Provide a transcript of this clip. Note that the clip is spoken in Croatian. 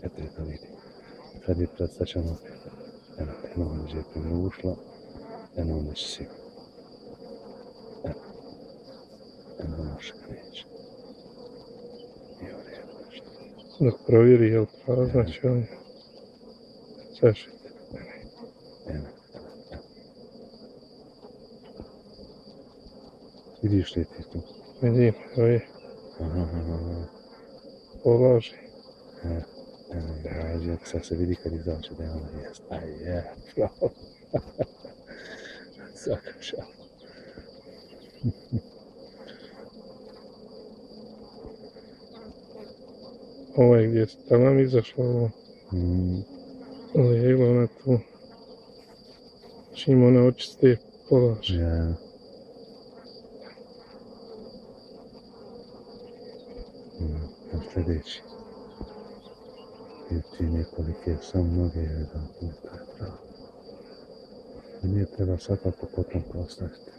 Čekajte da vidim. Sad je predstačan opet. Eno ona je prema ušla. Eno ona će sigurno. Eno našega neće. Nije u redu nešto. Dok provjeri je li prazna će on zašiti. Eno. Vidiš li ti tu? Vidim, evo je. Aha. Polaži. Gađak, sad se vidi kad izače da je ona jest. Aj je, pravo. Svaka šala. Ovo je gdje je tamam izašla ovo. Lijegla ona tu. Čim ona očiste, polaži. Ja. Sljedeći. I ti nekolike sam mnoge jedan put, to je pravo. Nije treba svakako potom postaviti.